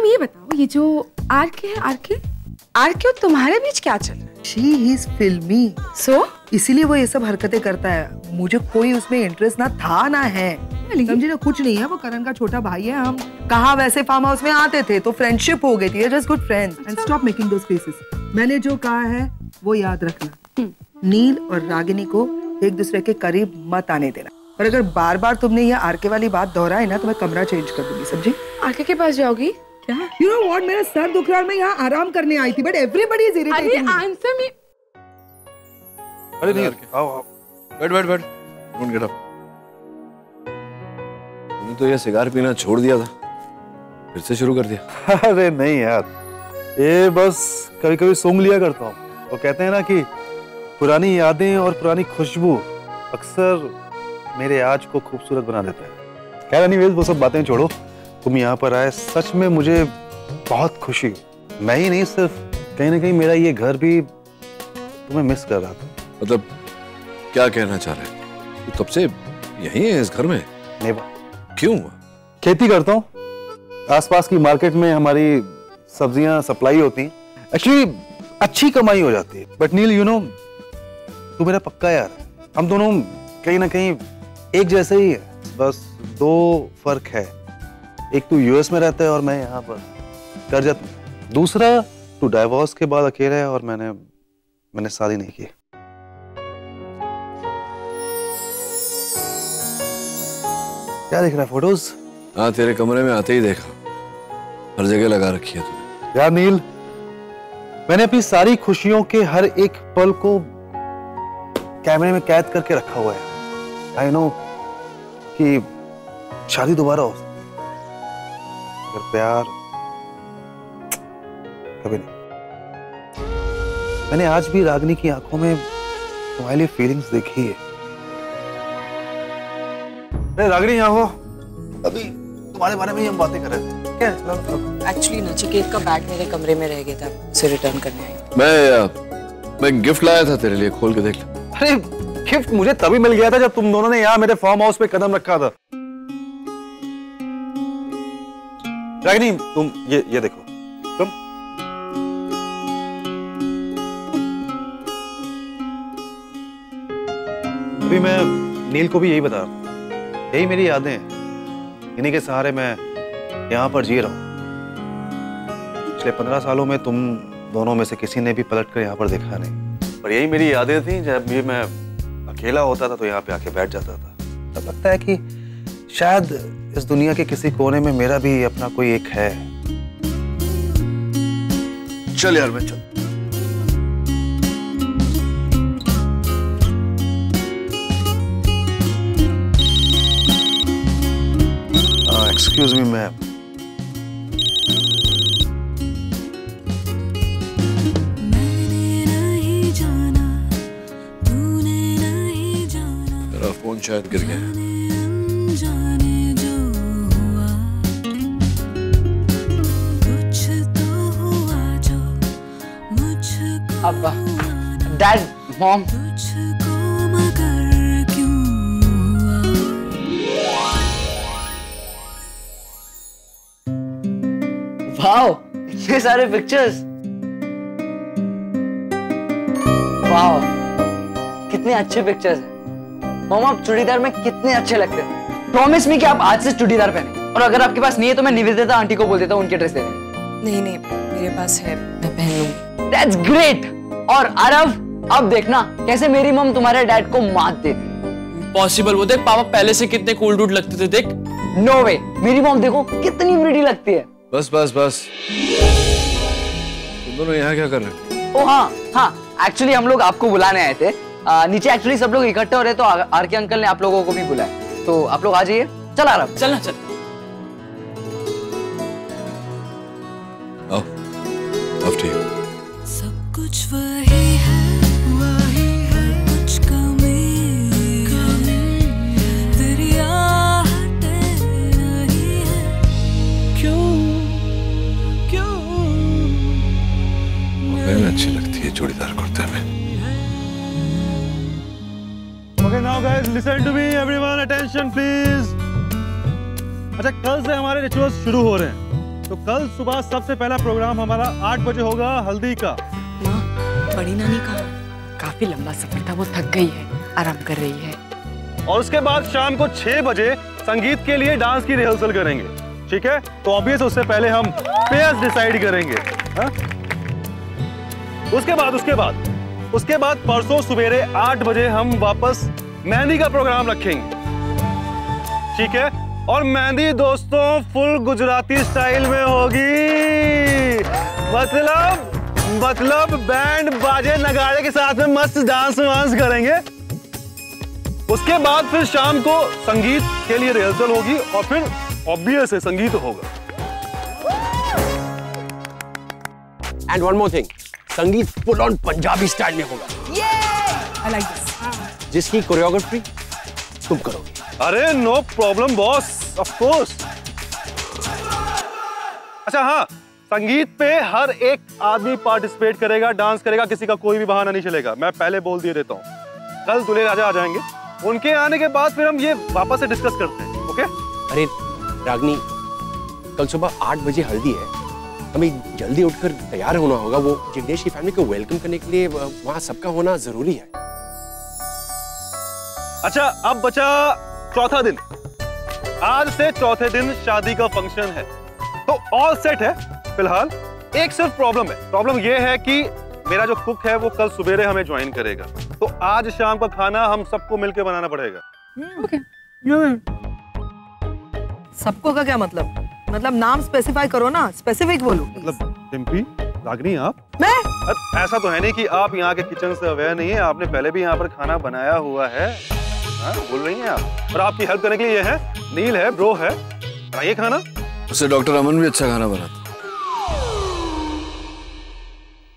ये बताओ, ये जो आरके है, आरके तुम्हारे बीच क्या चल रहा है? She is filmy. So? इसीलिए वो ये सब हरकतें करता है। मुझे कोई उसमें इंटरेस्ट ना था ना है, समझी ना, कुछ नहीं है। वो करण का छोटा भाई है। हम कहा वैसे फार्म हाउस में आते थे तो फ्रेंडशिप हो गई थी, just good friends. And stop making those faces. मैंने जो कहा है वो याद रखना, नील और रागिनी को एक दूसरे के करीब मत आने देना। और अगर बार बार तुमने ये आरके वाली बात दोहराई ना तो मैं कमरा चेंज कर दूंगी, समझी? आरके के पास जाओगी क्या? You know what? मेरा सर दुख रहा है, मैं यहाँ आराम करने आई थी, but everybody is irritating me. Answer me. अरे नहीं, आओ बैठ। Don't get up. तूने तो ये सिगार पीना छोड़ दिया था, फिर से शुरू कर दिया। अरे नहीं यार, ये बस कभी कभी सूंघ लिया करता हूँ। वो कहते हैं ना कि पुरानी यादें और पुरानी खुशबू अक्सर मेरे आज को खूबसूरत बना देता है। खैर एनीवेज, वो सब बातें छोड़ो। तुम यहाँ पर आए, सच में मुझे बहुत खुशी हुई। मैं ही नहीं, सिर्फ कहीं ना कहीं मेरा ये घर भी तुम्हें मिस कर रहा था। मतलब क्या कहना चाह रहे हैं? तू कब से यहीं है इस घर में? नहीं, क्यों? खेती करता हूँ। आसपास की मार्केट में हमारी सब्जियां सप्लाई होती हैं। एक्चुअली अच्छी कमाई हो जाती है। बट नील, यू नो, तू मेरा पक्का यार है। हम दोनों कहीं ना कहीं एक जैसे ही है, बस दो फर्क है। एक तू यूएस में रहता है और मैं यहाँ पर कर्जत में। दूसरा, तू डाइवोर्स के बाद अकेला है और मैंने शादी नहीं की। क्या देख रहा है? फोटोज? हाँ, तेरे कमरे में आते ही देखा, हर जगह लगा रखी है तूने। यार नील, मैंने अपनी सारी खुशियों के हर एक पल को कैमरे में कैद करके रखा हुआ है। आई नो कि शादी दोबारा हो सकती है, मगर प्यार कभी नहीं। मैंने आज भी रागिनी की आंखों में तुम्हारे लिए फीलिंग्स देखी है। अरे रागिनी, यहाँ हो। अभी तुम्हारे बारे में हम बातें कर रहे थे। क्या? एक्चुअली नचिकेत का बैग मेरे कमरे में रह गया था, उसे रिटर्न करने आई। मैं गिफ्ट लाया था तेरे लिए, खोल के देख ले। अरे गिफ्ट मुझे तभी मिल गया था जब तुम दोनों ने यहाँ मेरे फार्म हाउस पे कदम रखा था। रागिनी, तुम ये देखो। तुम अभी मैं नील को भी यही बता रहा हूँ, यही मेरी यादें हैं। इन्हीं के सहारे मैं यहाँ पर जी रहा हूँ। पिछले 15 सालों में तुम दोनों में से किसी ने भी पलट कर यहाँ पर देखा नहीं, पर यही मेरी यादें थी। जब भी मैं अकेला होता था तो यहाँ पे आके बैठ जाता था। तब लगता है कि शायद इस दुनिया के किसी कोने में मेरा भी अपना कोई एक है। चल यार, मैं चल। Excuse me ma'am. मेरा फोन शायद गिर गया। अब्बा, डैड, मॉम। वाओ, इतने सारे पिक्चर्स। वाओ, कितने अच्छे पिक्चर्स हैं। मॉम, आप चूड़ीदार में कितने अच्छे लगते हैं। प्रॉमिस मी कि आप आज से चूड़ीदार पहने, और अगर आपके पास नहीं है तो मैं निवेदिता आंटी को बोल देता हूँ उनके ड्रेस देने। नहीं, मेरे पास है, मैं पहन लूंगी। That's great। और आरव, अब देखना कैसे मेरी मम तुम्हारे डैड को मात देती। पॉसिबल? वो देख, पापा पहले से कितने कूल डूड लगते थे, देख। नो वे, मेरी मम देखो कितनी प्रीटी लगती है। बस। तुम दोनों यहाँ क्या कर रहे हो? ओ हाँ, एक्चुअली हम लोग आपको बुलाने आए थे। नीचे एक्चुअली सब लोग इकट्ठे हो रहे तो आर के अंकल ने आप लोगों को भी बुलाया, तो आप लोग आ जाइए। चल आरव, चल। आओ, आफ्टर यू। सब कुछ वही है, कुछ कमी तेरी आहटें नहीं है। क्यों मुझे अच्छी लगती है चूड़ीदार कुर्ते में। Okay, now guys, listen to me, everyone, attention please. अच्छा, कल से हमारे रिचुअल्स शुरू हो रहे हैं। तो कल सुबह सबसे पहला प्रोग्राम हमारा 8 बजे होगा हल्दी का। माँ, बड़ी नानी का काफी लंबा सफर था, वो थक गई है, आराम कर रही है। और उसके बाद शाम को 6 बजे संगीत के लिए डांस की रिहर्सल करेंगे, ठीक है? तो ऑब्वियस उससे पहले हम पेयर्स डिसाइड करेंगे। हा? उसके बाद परसों सवेरे 8 बजे हम वापस मेहंदी का प्रोग्राम रखेंगे, ठीक है? और मेहंदी दोस्तों फुल गुजराती स्टाइल में होगी, मतलब बैंड बाजे नगाड़े के साथ में मस्त डांस वांस करेंगे। उसके बाद फिर शाम को संगीत के लिए रिहर्सल होगी और फिर ऑब्वियस है संगीत होगा। And one more thing, sangeet full on Punjabi style में होगा। I like this. जिसकी कोरियोग्राफी तुम करोगे। अरे no problem boss, of course. अच्छा हाँ, संगीत पे हर एक आदमी पार्टिसिपेट करेगा, डांस करेगा, किसी का कोई भी बहाना नहीं चलेगा। मैं पहले बोल दिए देता हूँ। कल दूल्हे राजा आ जाएंगे, उनके आने के बाद फिर हम ये वापस से डिस्कस करते हैं, ओके? अरे रागनी, कल सुबह 8 बजे हल्दी है, हमें जल्दी उठकर तैयार होना होगा। वो जिग्नेश की फैमिली को वेलकम करने के लिए वहाँ सबका होना जरूरी है। अच्छा, अब बचा चौथा दिन। आज से चौथे दिन शादी का फंक्शन है, तो ऑल सेट है फिलहाल। एक सिर्फ प्रॉब्लम है। प्रॉब्लम ये है कि मेरा जो कुक है वो कल सवेरे हमें ज्वाइन करेगा, तो आज शाम का खाना हम सबको मिलकर बनाना पड़ेगा। ओके। सबको का क्या मतलब नाम स्पेसिफाई करो ना, स्पेसिफिक बोलो। मतलब डिम्पी, रागनी, आप? मैं? ऐसा तो है नहीं कि आप यहाँ के किचन से अवेयर नहीं है। आपने पहले भी यहाँ पर खाना बनाया हुआ है। हाँ, बोल रही हैं आप। और आपकी हेल्प करने के लिए ये है, नील है, ब्रो है, बनाइए खाना। उससे डॉक्टर अमन भी अच्छा खाना बनाता।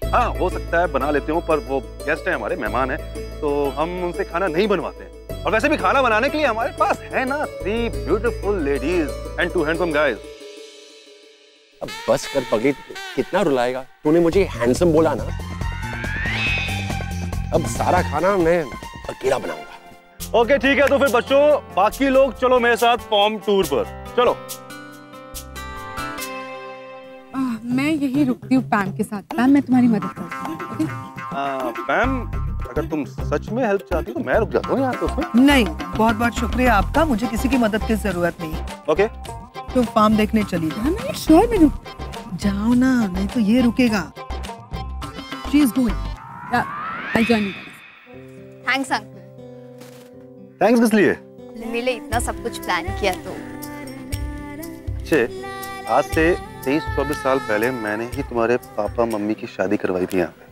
हाँ, हो सकता है बना लेते हो, पर वो गेस्ट है हमारे, मेहमान है, तो हम उनसे खाना नहीं बनवाते हैं। और वैसे भी खाना बनाने के लिए हमारे पास है ना 3 beautiful ladies and 2 handsome guys. अब बस कर पगली, कितना रुलाएगा? तूने मुझे हैंडसम बोला ना, अब सारा खाना मैं अकेला बनाऊंगा। ओके ठीक है, तो फिर बच्चों बाकी लोग चलो मेरे साथ फॉर्म टूर पर, चलो। मैं यही रुकती हूँ पैम के साथ। पैम, मैं तुम्हारी मदद करती हूँ, ओके? पैम, अगर तुम सच में हेल्प चाहती हो तो मैं रुक जाता हूँ यहाँ पे उसमें। नहीं, बहुत बहुत शुक्रिया आपका, मुझे किसी की मदद की जरूरत नहीं। ओके, तो फार्म देखने चली जाओ। मैं श्योर में रुक जाओ ना, नहीं तो ये रुकेगा। She is going. I join you. Thanks uncle, thanks किस लिए? मेरे लिए इतना सब कुछ प्लान किया तो। अच्छे, आज से 23-24 साल पहले मैंने ही तुम्हारे पापा मम्मी की शादी करवाई थी यहाँ पे,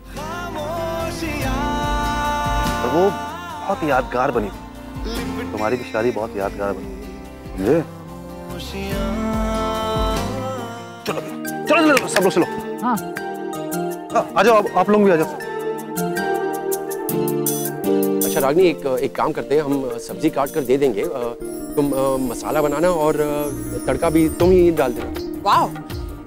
और वो बहुत यादगार बनी थी। तुम्हारी भी शादी बहुत यादगार बनी थी, समझे? चलो चलो चलो सब लोग चलो। हाँ, आ जाओ, आप लोग भी आ जाओ। अच्छा रागनी, एक काम करते हैं, हम सब्जी काट कर दे देंगे, तुम मसाला बनाना और तड़का भी तुम ही डाल देना। वाह,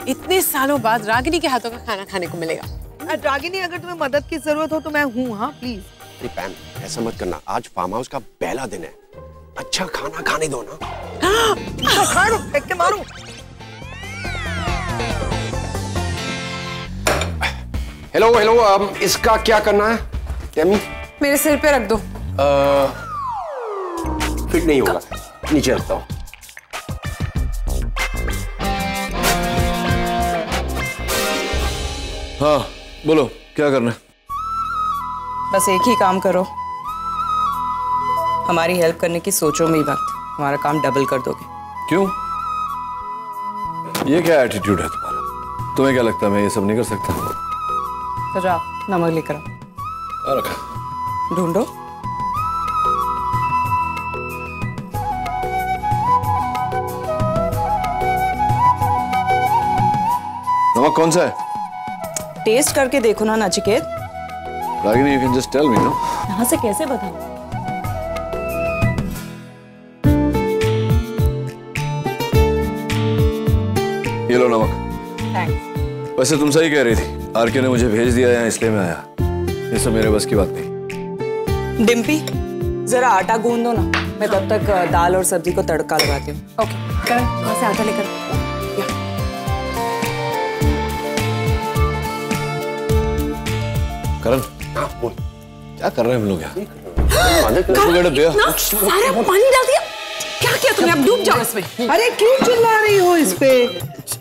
इतने सालों बाद रागिनी के हाथों का खाना खाने को मिलेगा। रागिनी, अगर तुम्हें मदद की जरूरत हो तो मैं हूँ। हाँ प्लीज। अरे पैम, ऐसा मत करना, आज फार्म हाउस का पहला दिन है, अच्छा खाना खाने दो ना। मारू, फेंक के मारू। हेलो हेलो, इसका क्या करना है? टेमी, मेरे सिर पे रख दो। फिट नहीं होगा, नीचे रखता हूँ। हाँ बोलो, क्या करना है? बस एक ही काम करो, हमारी हेल्प करने की सोचो में ही वक्त, हमारा काम डबल कर दोगे। क्यों? ये क्या एटीट्यूड है तुम्हारा? तुम्हें क्या लगता है मैं ये सब नहीं कर सकता? तो जाओ, नमक लेकर आओ। रखा। ढूंढो। नमक कौन सा है? टेस्ट करके देखो ना Nachiket. Ragini, you can just tell me no. यहाँ से कैसे बताऊं? ये लो नमक। थैंक्स। वैसे तुम सही कह रही थी, आरके ने मुझे भेज दिया यहाँ, इसलिए मैं आया। ये सब मेरे बस की बात नहीं। डिम्पी, जरा आटा गूंद दो ना, मैं तब तक दाल और सब्जी को तड़का लगाती हूँ। ओके, करण, वहाँ से आटा लेकर। करण, हाँ बोल। क्या कर रहे हैं हम लोग यहाँ? सारा पानी डाल दिया। क्या किया तुमने? अब डूब जाओ इसमें। अरे क्यों चिल्ला रही हो इस पे?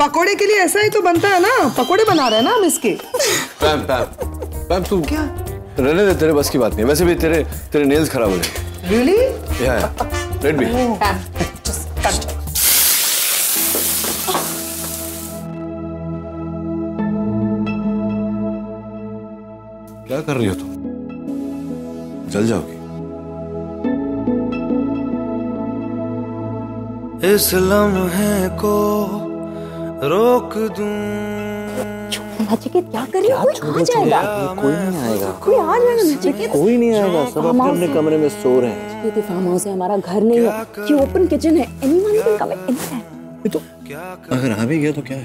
पकोड़े के लिए ऐसा ही तो बनता है ना, पकोड़े बना रहे हैं ना हम इसके। पैम पैम तू क्या रहने दे, तेरे बस की बात नहीं। वैसे भी तेरे नेल्स खराब हो गए। रियली? या लेट मी। क्या कर रही हो तुम? जल जाओगी। इस लम्हे को रोक दूं। नचिकेत क्या कर रही हो? कोई आ जाएगा। कोई नहीं आएगा। कोई आ जाएगा नचिकेत। कोई नहीं आएगा, सब अपने अपने कमरे में सो रहे हैं। ये फार्म हाउस है, हमारा घर नहीं है। ये ओपन किचन है। एनीवन कैन कम इन। तो अगर आ भी गया तो क्या है?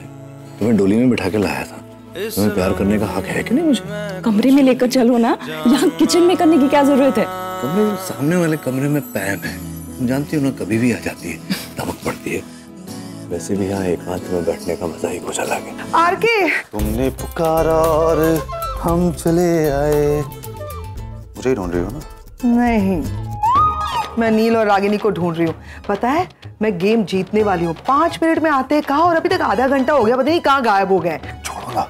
तुम्हें डोली में बिठा के लाया था, तुम्हें प्यार करने का हक है कि नहीं मुझे? कमरे में लेकर चलो ना, यहाँ किचन में करने की क्या जरूरत है? कमरे सामने वाले कमरे में पैम है, तुम जानती हो ना, कभी भी आ जाती है, धमक पड़ती है। वैसे भी यहाँ एकांत में बैठने का मजा ही कुछ अलग है। आरके, तुमने पुकारा और हम चले आए। मुझे ही ढूंढ रही हो ना? नहीं, मैं नील और रागिनी को ढूंढ रही हूँ। पता है, मैं गेम जीतने वाली हूँ। 5 मिनट में आते हैं कहा, और अभी तक आधा घंटा हो गया, पता नहीं कहाँ गायब हो गए। छोड़ो ना,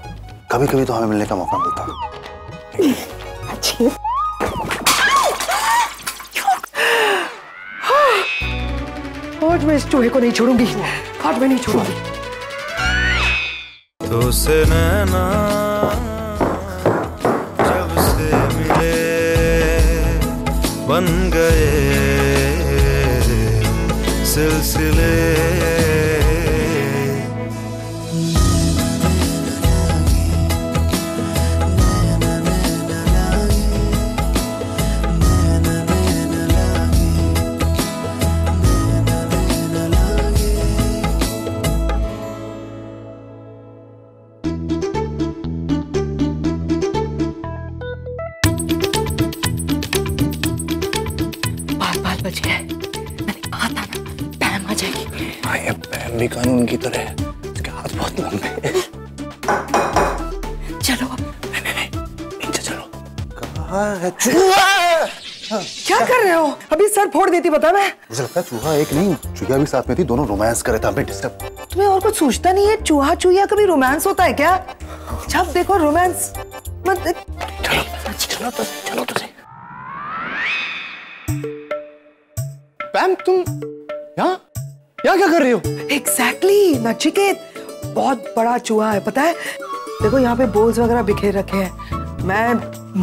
कभी कभी तो हमें मिलने का मौका मिलता है। आज मैं इस चूहे को नहीं छोड़ूंगी, आज मैं नहीं छोड़ूंगी। तो से नैना जब से मिले बन गए सिलसिले। बच गया। मैंने कहा था ना, पैम आ जाएगी। हाँ, ये पैम भी कानून की तरह है, इसके हाथ बहुत लंबे हैं। चलो अब। नहीं, नीचे चलो। कहाँ है चूहा? क्या कर रहे हो? अभी सर फोड़ देती, पता मैं। मुझे लगता है चूहा एक नहीं, चूहिया भी साथ में थी, दोनों रोमांस कर रहे थे, हमें डिस्टर्ब। तुम्हें और कुछ सूझता नहीं है? चूहा चूहिया कभी रोमांस होता है क्या? जब देखो रोमांस मत। चलो तो सही। पैम, तुम यहाँ क्या कर रही हो? Exactly, नचिकेत, बहुत बड़ा चूहा है, पता है? देखो यहाँ पे बोल्स वगैरह बिखेर रखे हैं। मैं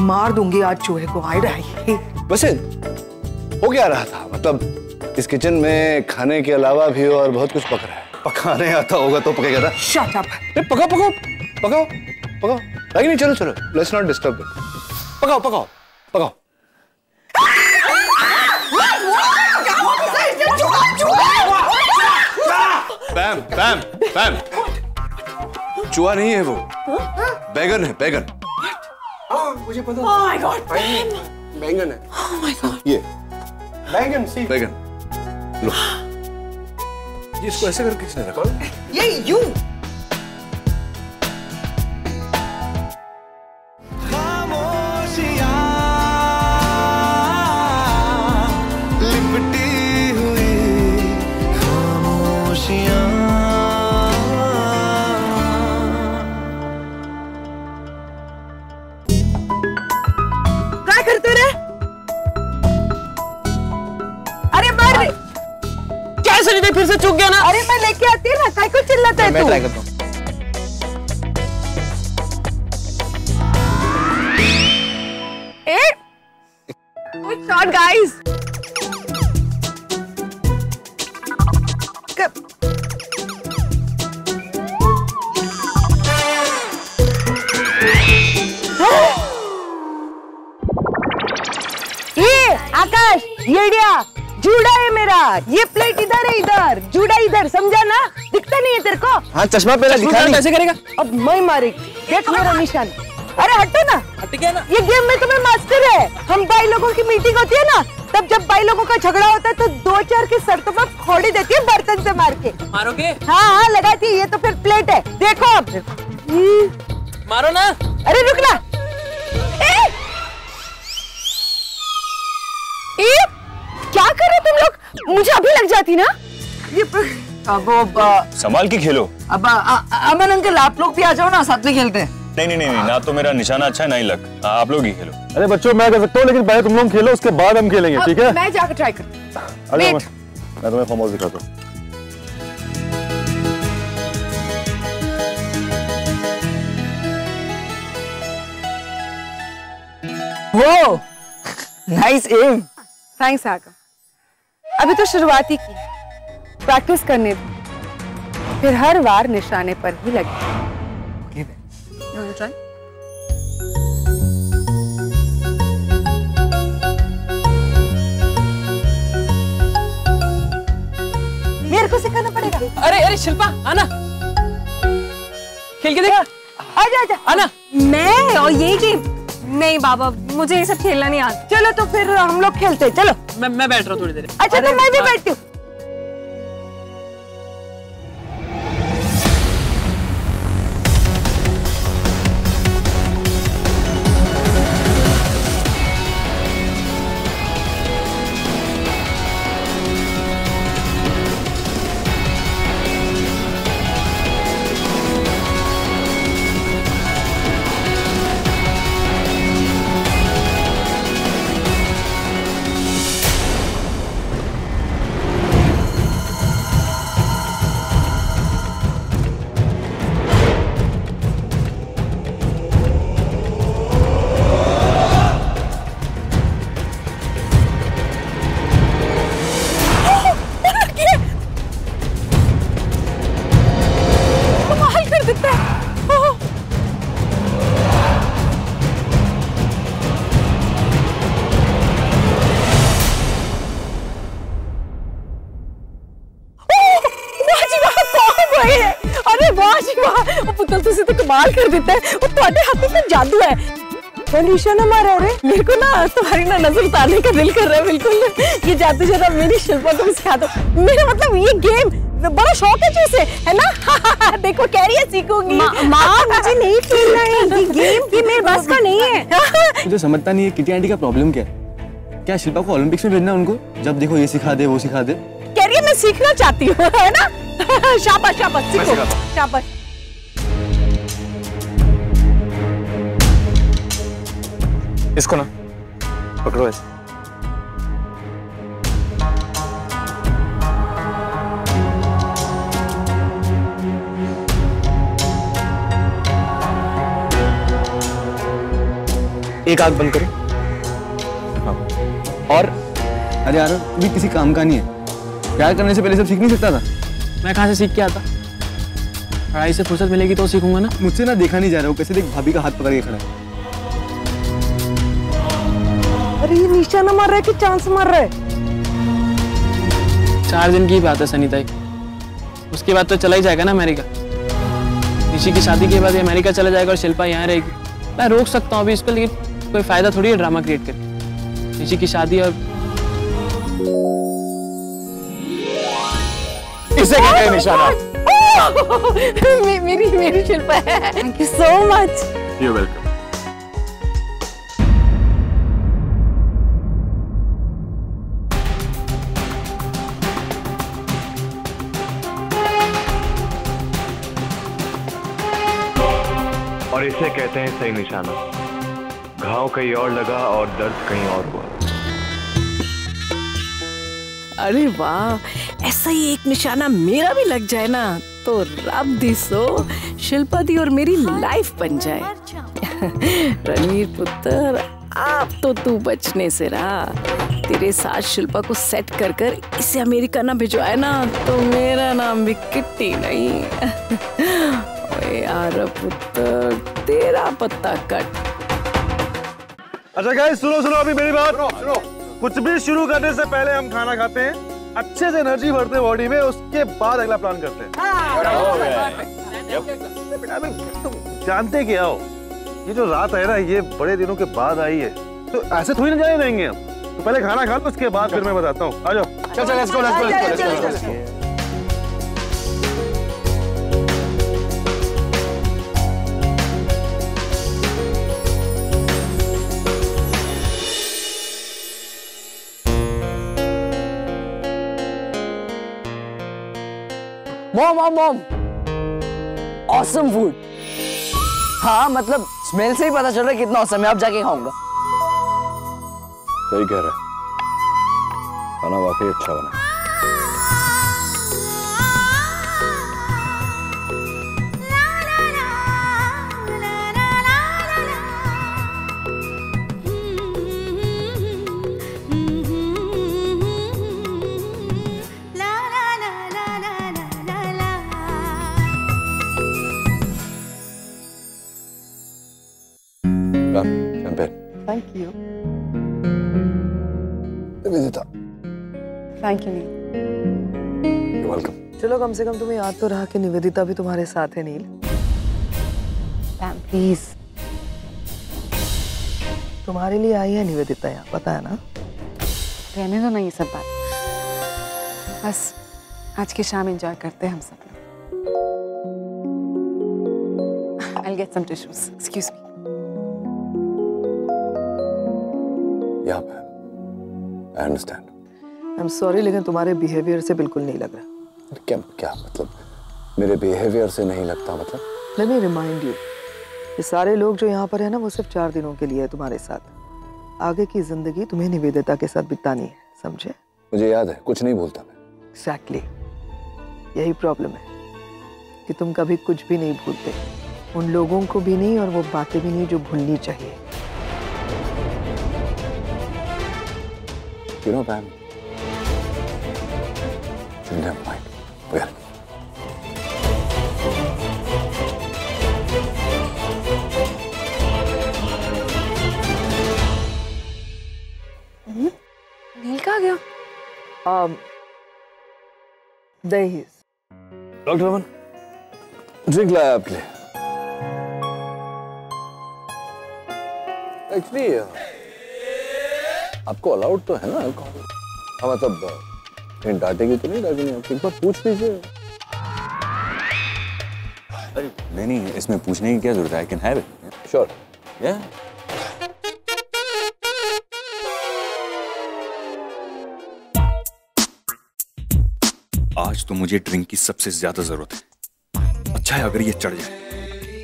मार दूंगी आज चूहे को। वैसे हो क्या रहा था? मतलब इस किचन में खाने के अलावा भी और बहुत कुछ पक रहा है। पकाने आता होगा तो पकेगा ना? Shut up. पकाओ। नहीं, चलो, लेट्स नॉट डिस्टर्ब। पकाओ। पैम, चूहा नहीं है वो, बैगन है, बैगन। मुझे पता। Oh my God, बैंगन है। Oh my God. ये बैंगन सी। बैगन लो। ये इसको ऐसे करके किसने रखा? ये यूं। लिपटी हुई खामोशियां। क्या करते रे? अरे मार! कैसे नहीं, फिर से चूक गया ना। अरे मैं लेके आती है ना, काय को चिल्लाता है तू? मैं ट्राई करता हूँ। Good shot, guys. ये आकाश, येडिया, जूड़ा है मेरा। ये प्लेट इधर है, इधर जूड़ा इधर, समझा ना? दिखता नहीं है तेरे को? हाँ, चश्मा पहला दिखा नहीं। कैसे करेगा? अब मैं मारेगी, देख मेरा निशान। अरे हटो ना, हट गया ना। ये गेम में तुम्हें मास्टर है। हम भाई लोगों की मीटिंग होती है ना, तब जब भाई लोगों का झगड़ा होता है तो 2-4 की शर्तों पर फोड़ी देती है बर्तन से मार के। मारोगे? हाँ, लगाती है। ये तो फिर प्लेट है, देखो अब। मारो ना। अरे रुक ना, क्या कर रहे हो तुम लोग? मुझे अभी लग जाती ना। संभाल के खेलो। अब अमन अंकल आप लोग भी आ जाओ ना, साथ में खेलते हैं। नहीं, ना तो मेरा निशाना अच्छा है ना ही लक। आप लोग ही खेलो। अरे बच्चों मैं कर सकता हूँ, लेकिन पहले तुम लोग खेलो, उसके बाद हम खेलेंगे, ठीक है? मैं जाकर ट्राई करती हूँ। मैं तुम्हें फार्म हाउस दिखाता हूँ। वो नाइस एम। थैंक्स आगा। अभी तो शुरुआत ही की, प्रैक्टिस करने दो, फिर हर बार निशाने पर ही लगे। ट्राई। मेरे को सिखाना पड़ेगा। अरे शिल्पा आना, खेल के देख। आजा आना। मैं और ये गेम? नहीं बाबा, मुझे ये सब खेलना नहीं आता। चलो तो फिर हम लोग खेलते हैं, चलो। मैं बैठ रहा हूँ थोड़ी देर। अच्छा तो मैं भी बैठती हूँ। तुझे तो कमाल कर देता है, वो तुम्हारे हाथों में जादू है। वो निशाना मारा रे, मेरे को ना तुम्हारी ना नजर उतारने का दिल कर रहा है बिल्कुल। ये जादू जरा मेरी शिल्पा को सिखा दो। मेरा मतलब ये गेम बड़ा शौक है तुझे, है ना? देखो कह रही है सीखूंगी। माँ मुझे नहीं खेलना है ये गेम, की मेरे बस का नहीं है। मुझे समझता नहीं है किटी आंटी का प्रॉब्लम क्या है? क्या शिल्पा को ओलंपिक्स में भेजना उनको? जब देखो ये सिखा दे वो सिखा दे। कह रही है मैं सीखना चाहती हूँ, है ना? शाबाश शाबाश सीखो, शाबाश। इसको ना पकड़ो ऐसे। एक आंख बंद करो। हाँ। और अरे यार तू भी किसी काम का नहीं है। प्यार करने से पहले सब सीख नहीं सकता था? मैं कहाँ से सीख के आता? पढ़ाई से फुर्सत मिलेगी तो सीखूंगा ना। मुझसे ना देखा नहीं जा रहा हूँ, कैसे देख भाभी का हाथ पकड़ के खड़ा है। अरे ये निशाना मार रहा है कि चांस मार रहा है? 4 दिन की बात है सनीताई, उसके बाद तो चला ही जाएगा ना अमेरिका। ऋषि की शादी के बाद ये अमेरिका चला जाएगा और शिल्पा यहाँ रहेगी। मैं रोक सकता हूँ अभी इसको, लेकिन कोई फायदा थोड़ी है ड्रामा क्रिएट करके। ऋषि की शादी और इसे कहते हैं निशाना। मेरी शिल्पा है। Thank you so much. You welcome. और इसे कहते हैं सही निशाना। घाव कहीं और लगा और दर्द कहीं और हुआ। अरे वाह, ऐसा ही एक निशाना मेरा भी लग जाए ना तो रब दी सो शिल्पा दी और मेरी लाइफ बन जाए। रणवीर पुत्र आप तो तू बचने से रहा। तेरे साथ शिल्पा को सेट कर कर इसे अमेरिका ना भिजवाए ना तो मेरा नाम भी किट्टी नहीं। यार पुत्र तेरा पत्ता कट। अच्छा गाइस सुनो अभी मेरी बात सुनो। कुछ भी शुरू करने से पहले हम खाना खाते हैं, अच्छे से एनर्जी भरते हैं बॉडी में, उसके बाद अगला प्लान करते हैं। तुम जानते क्या हो, ये जो रात है ना ये बड़े दिनों के बाद आई है, तो ऐसे थोड़ी ना जाने देंगे हम। तो पहले खाना खा लो, उसके बाद फिर मैं बताता हूँ। आ जाओ। चल let's go. Mom awesome food. हाँ मतलब स्मेल से ही पता चल रहा है कितना ऑसम है। अब जाके खाऊंगा। सही कह रहा है, खाना वाकई अच्छा बना। Thank you. Nivedita. Thank you, nil. You're welcome. चलो कम से कम तुम्हें याद तो रहा कि निवेदिता भी तुम्हारे साथ है नील। Ma'am please. तुम्हारे लिए आई है निवेदिता यहाँ, पता है ना? रहने दो ना ये सब बात। बस आज की शाम एंजॉय करते हैं हम सब। I'll get some tissues. Excuse me. Yeah, I understand. I'm sorry, लेकिन तुम्हारे बिहेवियर से बिल्कुल नहीं लग रहा। क्या क्या मतलब? मेरे बिहेवियर से नहीं लगता मतलब? Let me remind you, ये सारे लोग जो यहाँ पर है ना, वो सिर्फ 4 दिनों के लिए है तुम्हारे साथ। आगे की जिंदगी तुम्हें निवेदिता के साथ बितानी है, समझे? मुझे याद है, कुछ नहीं भूलता मैं। Exactly. यही प्रॉब्लम है कि तुम कभी कुछ भी नहीं भूलते, उन लोगों को भी नहीं और वो बातें भी नहीं जो भूलनी चाहिए। You know, Pam, never mind. Forget it. नील कहाँ गया? There he is. Doctor Aman, drink लाया आपके लिए। एक्चुअली आपको अलाउड तो है ना अल्कोहल? हाँ मतलब डांटेगी तो नहीं डांटेगी, आप एक बार पूछ लीजिए। नहीं नहीं, इसमें पूछने की क्या जरूरत है? I can have it. Sure. या आज तो मुझे ड्रिंक की सबसे ज्यादा जरूरत है। अच्छा है अगर ये चढ़ जाए।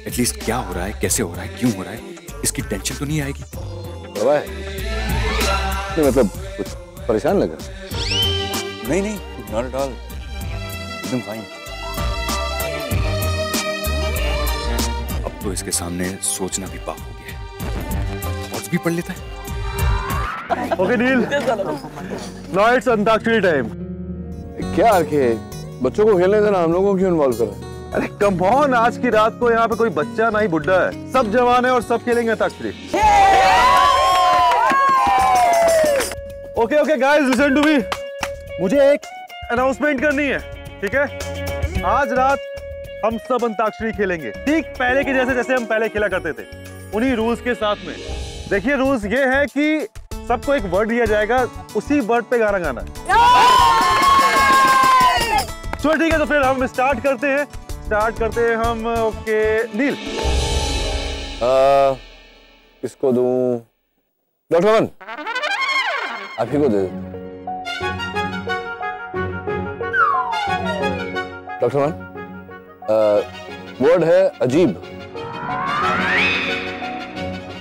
एटलीस्ट क्या हो रहा है, कैसे हो रहा है, क्यों हो रहा है, इसकी टेंशन तो नहीं आएगी। नहीं मतलब कुछ परेशान लगा? नहीं नहीं, नॉट एट ऑल, एकदम फाइन। अब तो इसके सामने सोचना भी पाप हो गया है। और भी पढ़ लेता है। Okay Neel, now it's antakshari time. क्या आके बच्चों को खेलने देना, हम लोगों को क्यों इन्वॉल्व कर रहे हैं? अरे कम ऑन, आज की रात को यहाँ पे कोई बच्चा ना ही बुड्ढा है, सब जवान है और सब खेलेंगे antakshari. Okay guys, listen to me. मुझे एक अनाउंसमेंट करनी है, ठीक है? आज रात हम सब अंताक्षरी खेलेंगे, ठीक पहले के जैसे हम पहले खेला करते थे, उन्हीं रूल्स के साथ में। देखिए रूल्स ये है कि सबको एक वर्ड दिया जाएगा, उसी वर्ड पे गाना गाना है। चलो ठीक है, तो फिर हम स्टार्ट करते हैं हम। ओके नील, किसको दूं? डॉक्टर अमन, आप ही को दे दो। डॉक्टर अमन, वर्ड है अजीब।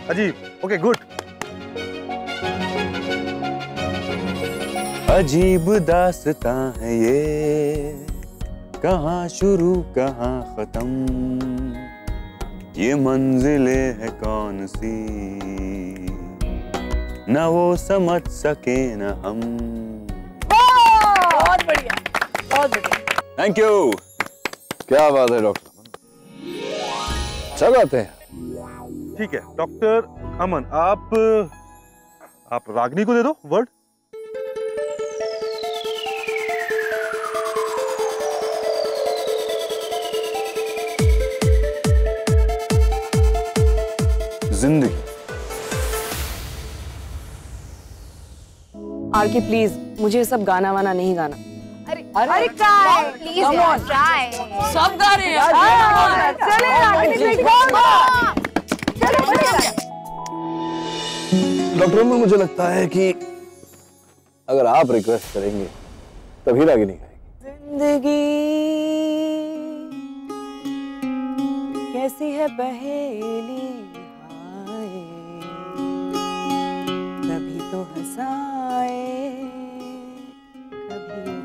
अजीब, ओके गुड। अजीब दास्तां है ये, कहाँ शुरू कहाँ खत्म, ये मंजिलें है कौन सी, न वो समझ सके न हम। बहुत बढ़िया, बहुत बढ़िया। Thank you. क्या बात है डॉक्टर अमन, अच्छा गाते हैं। ठीक है डॉक्टर अमन, आप रागनी को दे दो वर्ड। जिंदगी। आरके प्लीज, मुझे सब गाना वाना नहीं गाना। अरे ट्राई प्लीज यार, ट्राई। सब गा रहे हैं। डॉक्टर अमन, मुझे लगता है कि अगर आप रिक्वेस्ट करेंगे तभी रागिनी गाएगी। जिंदगी कैसी है पहेली, हाय कभी तो हंसाए कभी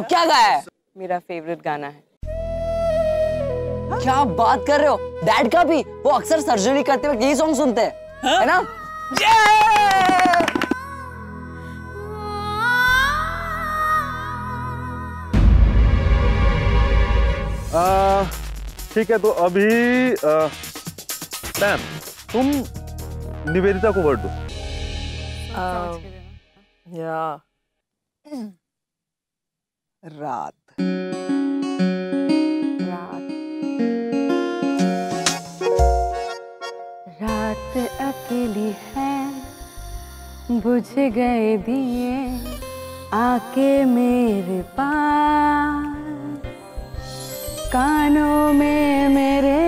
क्या गाया है? मेरा फेवरेट गाना है। क्या बात कर रहे हो? डैड का भी? वो अक्सर सर्जरी करते वक्त यही सॉन्ग सुनते हैं, है ना? ठीक है, तो अभी सैम, तुम निवेदिता को वर्ड दो। रात। रात अकेली है, बुझ गए दिए आके मेरे पास, कानों में मेरे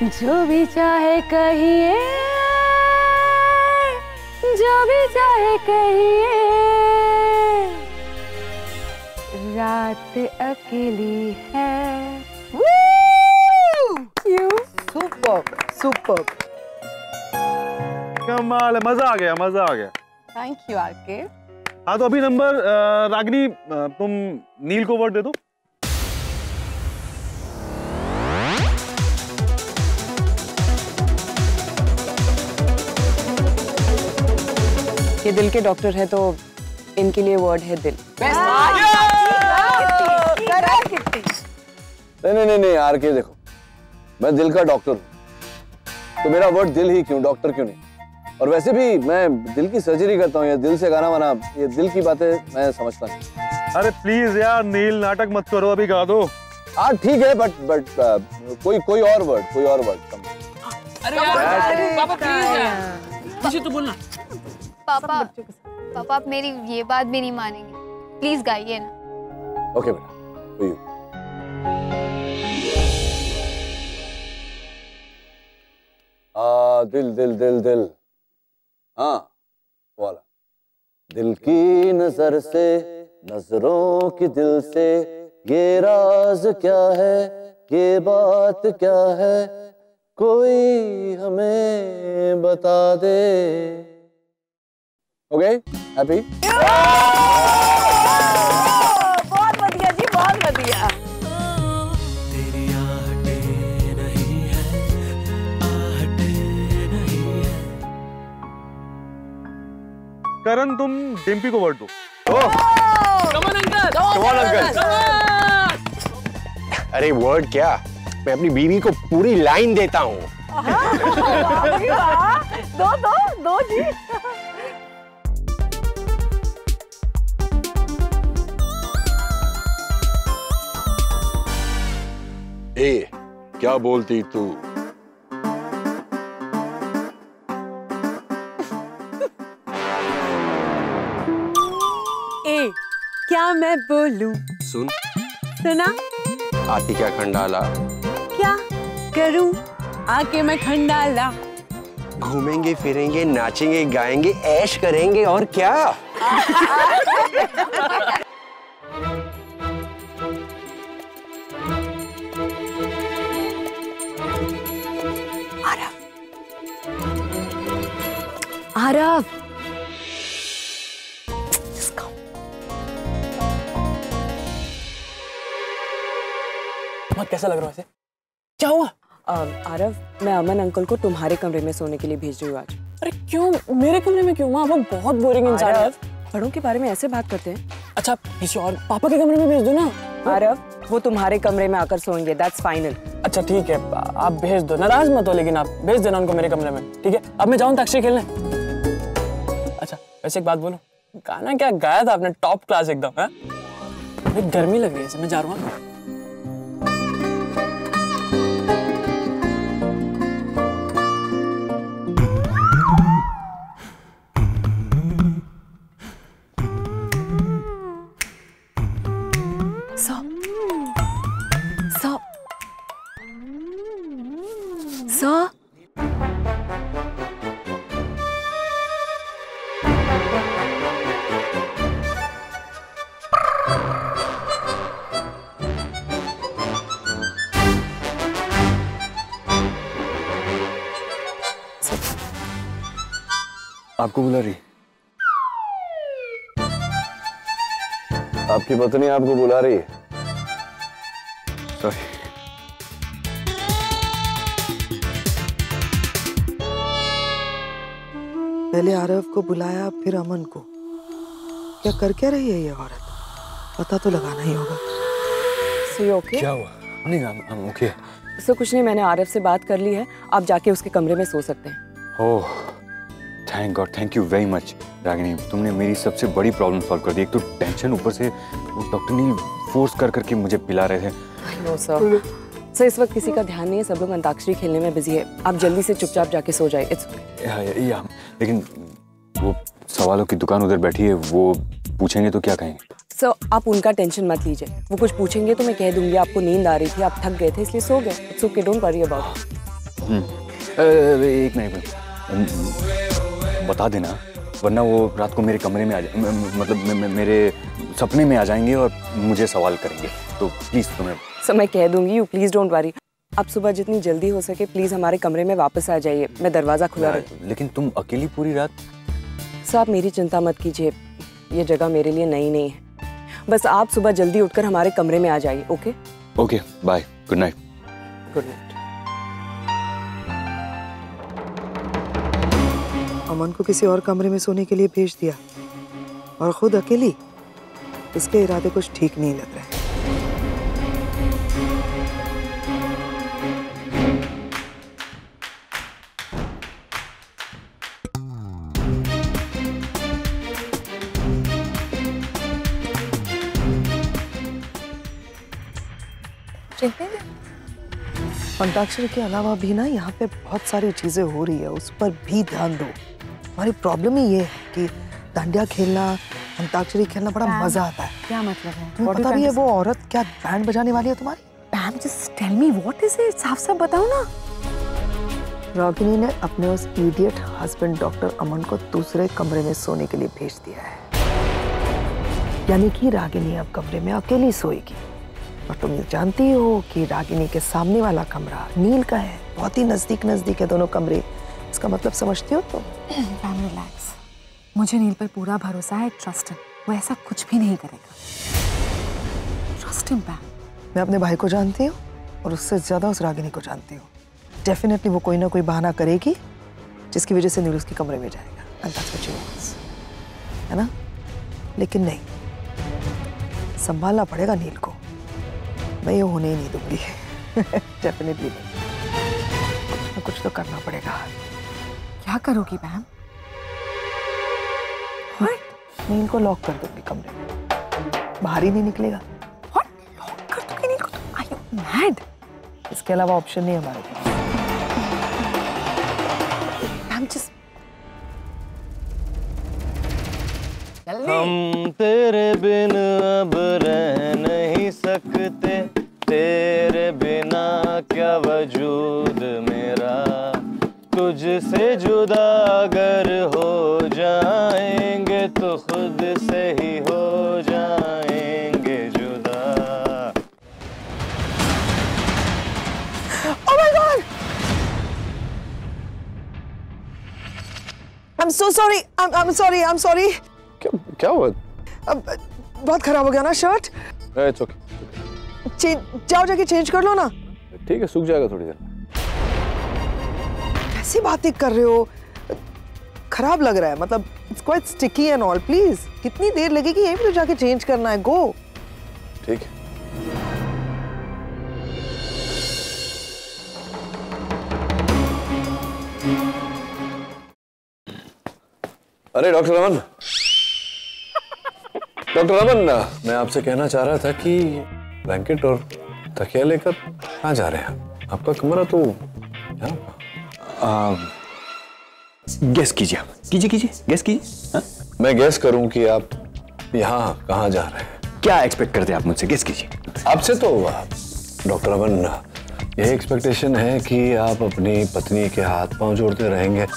जो भी चाहे कहिए, जो भी चाहे कहिए, रात अकेली है। सुपर सुपर, कमाल है, मजा आ गया, मजा आ गया। Thank you RK. हाँ, तो अभी नंबर रागिनी, तुम नील को वर्ड दे दो। ये दिल के डॉक्टर है तो इनके लिए वर्ड है दिल। नहीं यार के देखो, मैं दिल का डॉक्टर हूँ, तो मेरा वर्ड दिल ही क्यों, डॉक्टर क्यों नहीं? और वैसे भी मैं दिल की सर्जरी करता हूँ, ये दिल से गाना वाना, ये दिल की बातें मैं समझता नहीं। अरे प्लीज यार नील, नाटक मत करो, अभी गा दो। हाँ ठीक है, बट कोई और वर्ड अरे यार पापा प्लीज यार, किसी तो बोलना। पापा आप मेरी ये बात भी नहीं मानेंगे, प्लीज गाइए ना। ओके बेटा, तो यू दिल दिल दिल दिल, हाँ वाला। दिल की नजर से, नजरों की दिल से, ये राज क्या है, ये बात क्या है, कोई हमें बता दे। Okay, happy? बहुत बढ़िया जी, बहुत बढ़िया। करण, तुम डिम्पी को वर्ड दो। कमन अंकल, कमन अंकल। अरे वर्ड क्या, मैं अपनी बीवी को पूरी लाइन देता हूँ। दो जी। ए, क्या बोलती तू? ए, क्या मैं बोलूं? सुन, सुना? आती क्या खंडाला, क्या करूं आके मैं खंडाला? घूमेंगे फिरेंगे, नाचेंगे गाएंगे, ऐश करेंगे, और क्या? आरव, कैसा लग रहा है? क्या हुआ? आरव, मैं अमन अंकल को तुम्हारे कमरे में सोने के लिए भेज रही हूँ आज। अरे क्यों मेरे कमरे में क्यों? वो बहुत बोरिंग इंसान है। बड़ों के बारे में ऐसे बात करते हैं। अच्छा किसी और, पापा के कमरे में भेज दो ना। आरव, वो तुम्हारे कमरे में आकर सोएंगे, दैट्स फाइनल। अच्छा ठीक है, आप भेज दो, नाराज मत हो, लेकिन आप भेज देना उनको मेरे कमरे में, ठीक है? अब मैं जाऊँ अंताक्षरी खेलने? वैसे एक बात बोलो, गाना क्या गाया था आपने, टॉप क्लास एकदम। है गर्मी लग रही है, मैं जा रहा हूँ। आपको बुला रही? आपकी पत्नी आपको बुला रही है। सॉरी। पहले आरव को बुलाया, फिर अमन को। क्या कर क्या रही है ये औरत? पता तो लगाना ही होगा। ओके? क्या हुआ? नहीं, I'm okay। सो कुछ नहीं, मैंने आरव से बात कर ली है, आप जाके उसके कमरे में सो सकते हैं। Oh thank God, thank you very much Ragini, तुमने मेरी सबसे बड़ी प्रॉब्लम सॉल्व कर दी। एक तो टेंशन, ऊपर से वो डॉक्टर ने फोर्स कर करके मुझे पिला रहे थे। नो सर, सर इस वक्त किसी का ध्यान नहीं है, सब लोग अंताक्षरी खेलने में बिजी है। आप जल्दी से चुपचाप जाके सो जाए। It's okay. लेकिन वो सवालों की दुकान उधर बैठी है, वो पूछेंगे तो क्या कहेंगे? सर आप उनका टेंशन मत लीजिए, वो कुछ पूछेंगे तो मैं कह दूंगी आपको नींद आ रही थी, आप थक गए थे इसलिए सो गए। It's okay, don't worry about it. एक मिनट बता देना, वरना वो रात को मेरे कमरे में आ जाए, मतलब मेरे सपने में आ जाएंगे और मुझे सवाल करेंगे, तो प्लीज तुम्हें। सर मैं कह दूंगी, यू प्लीज डोंट वरी। आप सुबह जितनी जल्दी हो सके प्लीज हमारे कमरे में वापस आ जाइए, मैं दरवाजा खुला रखूँ। लेकिन तुम अकेली पूरी रात? सर आप मेरी चिंता मत कीजिए, ये जगह मेरे लिए नई नहीं है, बस आप सुबह जल्दी उठकर हमारे कमरे में आ जाइए। Okay okay, bye, good night. Good night. Aman को किसी और कमरे में सोने के लिए भेज दिया और खुद अकेली। इसके इरादे कुछ ठीक नहीं लग रहे। अंताक्षरी के अलावा भी ना यहाँ पे बहुत सारी चीजें हो रही है, उस पर भी ध्यान दो। हमारी प्रॉब्लम ही ये है कि डांडिया खेलना, अंताक्षरी खेलना बड़ा मजा आता है। क्या मतलब है? तुम्हें पता भी है वो औरत क्या बैंड बजाने वाली है तुम्हारी? Ma'am just tell me what is it, साफ साफ बताओ ना। रागिनी ने अपने उस इडियट हस्बैंड डॉक्टर अमन को दूसरे कमरे में सोने के लिए भेज दिया है, यानी कि रागिनी अब कमरे में अकेली सोएगी। और तुम ये जानती हो कि रागिनी के सामने वाला कमरा नील का है, बहुत ही नजदीक नजदीक है दोनों कमरे। इसका मतलब समझती हो तुम? मैम रिलैक्स, मुझे नील पर पूरा भरोसा है, ट्रस्ट हिम, वो ऐसा कुछ भी नहीं करेगा। Trust him ma'am. मैं अपने भाई को जानती हूँ और उससे ज्यादा उस रागिनी को जानती हूँ। डेफिनेटली वो कोई ना कोई बहाना करेगी जिसकी वजह से नील उसके कमरे में जाएगा। And that's what she wants, है ना? लेकिन नहीं, संभालना पड़ेगा नील को, मैं ये होने ही नहीं दूंगी। डेफिनेटली नहीं, कुछ तो करना पड़ेगा। क्या करोगी मैम? नील को लॉक कर दूंगी कमरे में, बाहर ही नहीं निकलेगा। लॉक कर दूंगी नील को? Are you mad? इसके अलावा ऑप्शन नहीं है हमारे पास। मैम जस्ट हम तेरे बिन अब रह नहीं सकते, तेरे बिना क्या वजूद मेरा, तुझसे जुदा अगर हो जाएंगे तो खुद से ही हो जाएंगे जुदा। Oh my God! I'm so sorry. I'm sorry. क्या हुआ? बहुत खराब हो गया ना शर्ट। It's okay. जाओ जाके चेंज कर लो ना। ठीक है, सूख जाएगा थोड़ी देर। कैसी बातें कर रहे हो? खराब लग रहा है, मतलब it's quite sticky and all. Please, कितनी देर लगेगी? यहीं पे तो जाके चेंज करना है। गो। ठीक है। अरे डॉक्टर रमन, डॉक्टर रमन, मैं आपसे कहना चाह रहा था कि ब्लैंकेट और तकिया लेकर कहाँ जा रहे हैं? आपका कमरा तो यहाँ। गेस कीजिए, कीजिए गेस कीजिए। मैं गेस करूं कि आप यहाँ कहाँ जा रहे हैं? क्या एक्सपेक्ट करते हैं आप मुझसे? गेस कीजिए। आपसे तो डॉक्टर रमन यही एक्सपेक्टेशन है कि आप अपनी पत्नी के हाथ पांव जोड़ते रहेंगे।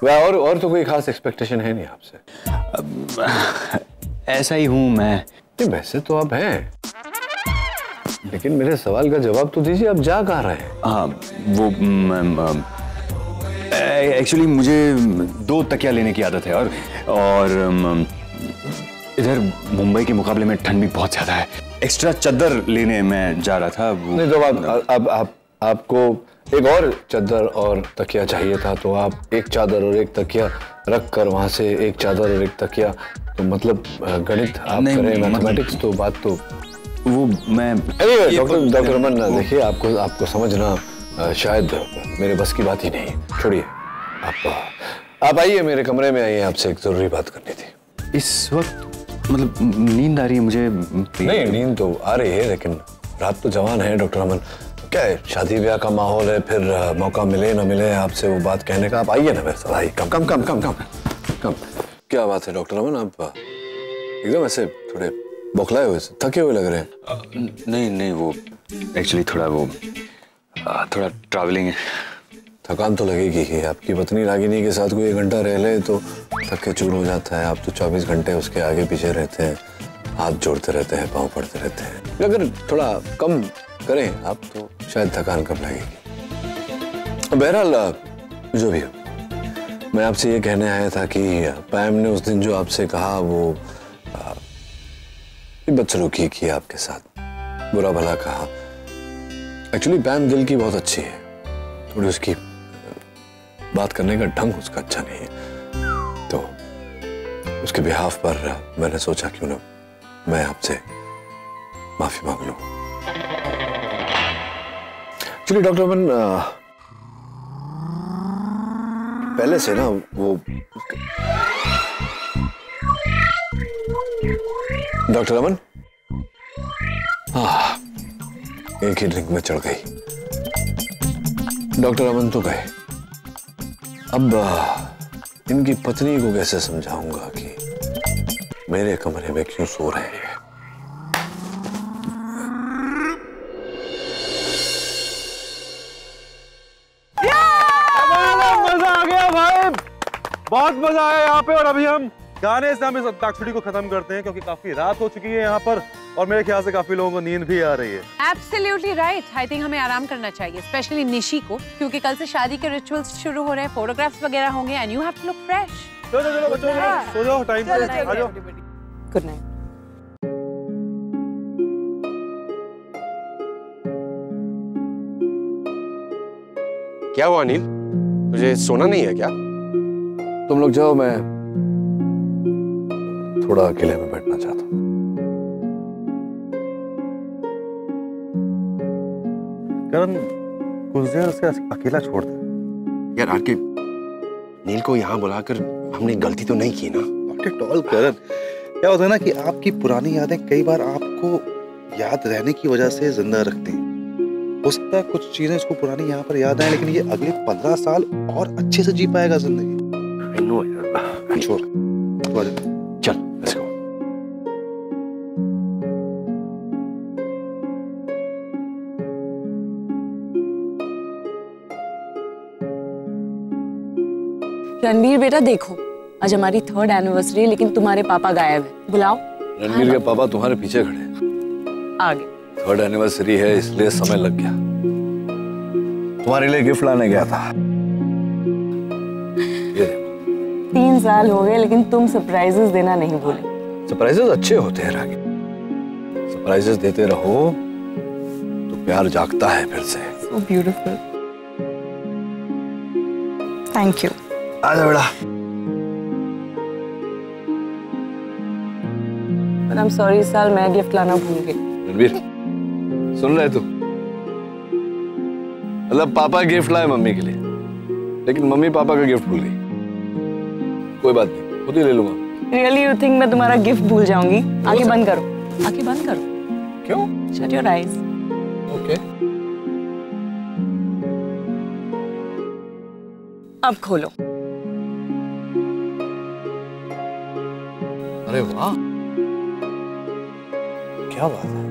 वह और तो कोई खास एक्सपेक्टेशन है नहीं आपसे। ऐसा ही हूं मैं। नहीं, वैसे तो आप हैं, लेकिन मेरे सवाल का जवाब तो दीजिए, आप जा कहाँ रहे हैं? हाँ, वो एक्चुअली मुझे 2 तकिया लेने की आदत है और इधर मुंबई के मुकाबले में ठंड भी बहुत ज्यादा है। एक्स्ट्रा चादर लेने मैं जा रहा था। नहीं तो अब आपको एक और चादर और तकिया चाहिए था, तो आप एक चादर और एक तकिया रख कर वहां से एक चादर और एक तकिया, तो मतलब गणित आप करें, मैथमेटिक्स तो बात तो वो मैं डॉक्टर रमन, देखिए आपको समझना शायद मेरे बस की बात ही नहीं। छोड़िए, आप आइए मेरे कमरे में आइए, आपसे एक जरूरी बात करनी थी। इस वक्त मतलब नींद आ रही है मुझे। नहीं, नींद तो आ रही है, लेकिन रात तो जवान है डॉक्टर रमन। क्या है, शादी ब्याह का माहौल है, फिर मौका मिले ना मिले आपसे वो बात कहने का। आप आइए ना मेरे साथ, आइए। कम। क्या बात है डॉक्टर रमन, आप एकदम ऐसे थोड़े बौखलाए हुए, थके हुए लग रहे हैं। नहीं, वो एक्चुअली थोड़ा ट्रैवलिंग है। थकान तो लगेगी ही। आपकी पत्नी रागिनी के साथ कोई 1 घंटा रह ले तो थक के चूर हो जाता है। आप तो 24 घंटे उसके आगे पीछे रहते हैं, हाथ जोड़ते रहते हैं, पाँव पड़ते रहते हैं। अगर थोड़ा कम करें आप तो शायद थकान कम लगेगी। बहरहाल जो भी हो, मैं आपसे ये कहने आया था कि पैम ने उस दिन जो आपसे कहा वो बदसलूकी की आपके साथ, बुरा भला कहा। एक्चुअली पैम दिल की बहुत अच्छी है, थोड़ी उसकी बात करने का ढंग उसका अच्छा नहीं है, तो उसके बिहाफ पर मैंने सोचा क्यों ना मैं आपसे माफी मांग लूं। एक्चुअली डॉक्टर रमन, पहले से ना वो डॉक्टर रमन, एक ही ड्रिंक में चढ़ गई। डॉक्टर रमन तो गए, अब इनकी पत्नी को कैसे समझाऊंगा कि मेरे कमरे में क्यों सो रहे हैं। मजा आ गया भाई, बहुत मजा आया यहाँ पे। और अभी हम गाने से हम इस अंताक्षरी को खत्म करते हैं, क्योंकि काफी रात हो चुकी है यहाँ पर और मेरे ख्याल से काफी लोगों को नींद भी आ रही है। Absolutely right. I think हमें आराम करना चाहिए, स्पेशली निशी को, क्योंकि कल से शादी के रिचुअल्स शुरू हो रहे हैं, फोटोग्राफ्स वगैरह होंगे, and you have to look fresh. चलो बच्चों, सो जाओ, टाइम पे आ जाओ। Good night. क्या हुआ अनिल, तुझे सोना नहीं है क्या? तुम लोग जाओ, मैं थोड़ा अकेले में बैठना चाहता हूँ। करण, कुछ देर उसे अकेला छोड़ दे। यार आरके, नील को यहाँ बुलाकर हमने गलती तो नहीं की ना? नॉट एट ऑल करण, क्या होता है ना कि आपकी पुरानी यादें कई बार आपको याद रहने की वजह से जिंदा रखती हैं। हो सकता है कुछ चीजें इसको पुरानी यहाँ पर याद आए, लेकिन ये अगले 15 साल और अच्छे से जी पाएगा जिंदगी। I know यार, छोड़, चल, let's go। रणवीर बेटा देखो, आज हमारी 3rd एनिवर्सरी है, लेकिन तुम्हारे पापा गायब है। बुलाओ। रणवीर के पापा तुम्हारे पीछे खड़े हैं। आगे 3rd एनिवर्सरी है, इसलिए समय लग गया। तुम्हारे लिए गिफ्ट लाने गया था। 3 साल हो गए, लेकिन तुम सरप्राइजेस देना नहीं भूले। सरप्राइजेस अच्छे होते हैं रागी, सरप्राइजेस देते रहो तो प्यार जागता है फिर से। So beautiful. Thank you. आजा बेटा। But I'm sorry, इस साल मैं गिफ्ट लाना भूल गई। रणवीर, सुन रहे तू? मतलब पापा गिफ्ट लाए मम्मी के लिए, लेकिन मम्मी पापा का गिफ्ट भूल गई। कोई बात नहीं, खुद ही ले लूंगा। Really you think मैं तुम्हारा गिफ्ट भूल जाऊंगी? आंखें बंद करो, आंखें बंद करो। क्यों? Shut your eyes. ओके। अब खोलो। अरे वाह, क्या बात है,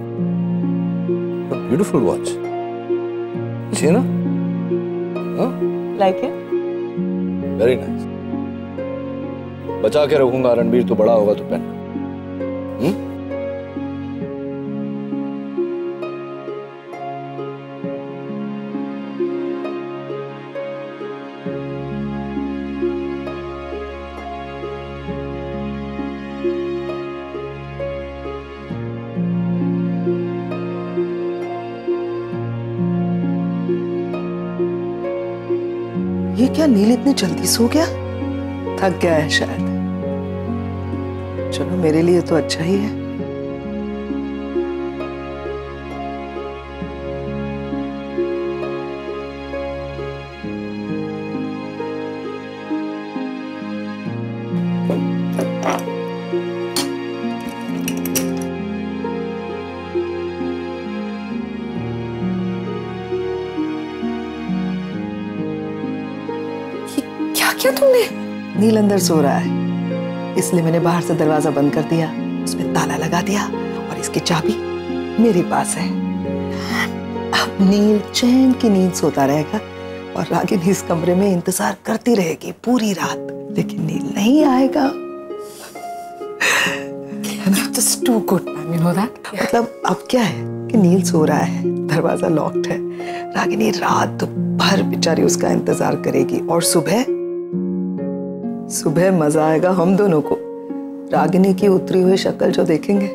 ब्यूटीफुल वॉच। अच्छी है ना? Like it? Very nice. बचा के रखूंगा, रणबीर तो बड़ा होगा तो पहनना। ये क्या नील इतनी जल्दी सो गया? थक गया है शायद। चलो मेरे लिए तो अच्छा ही है। क्या किया तुमने? नील अंदर सो रहा है, इसलिए मैंने बाहर से दरवाजा बंद कर दिया, उसमें ताला लगा दिया और इसकी चाबी मेरे पास है। अब नील चैन की नींद सोता रहेगा और रागिनी इस कमरे में इंतजार करती रहेगी पूरी रात, लेकिन नील नहीं आएगा। Just too good, man. You know that? मतलब अब क्या है कि नील सो रहा है, दरवाजा लॉक्ड है, रागिनी रात भर बेचारी उसका इंतजार करेगी और सुबह मजा आएगा हम दोनों को। रागिनी की उतरी हुई शक्ल जो देखेंगे।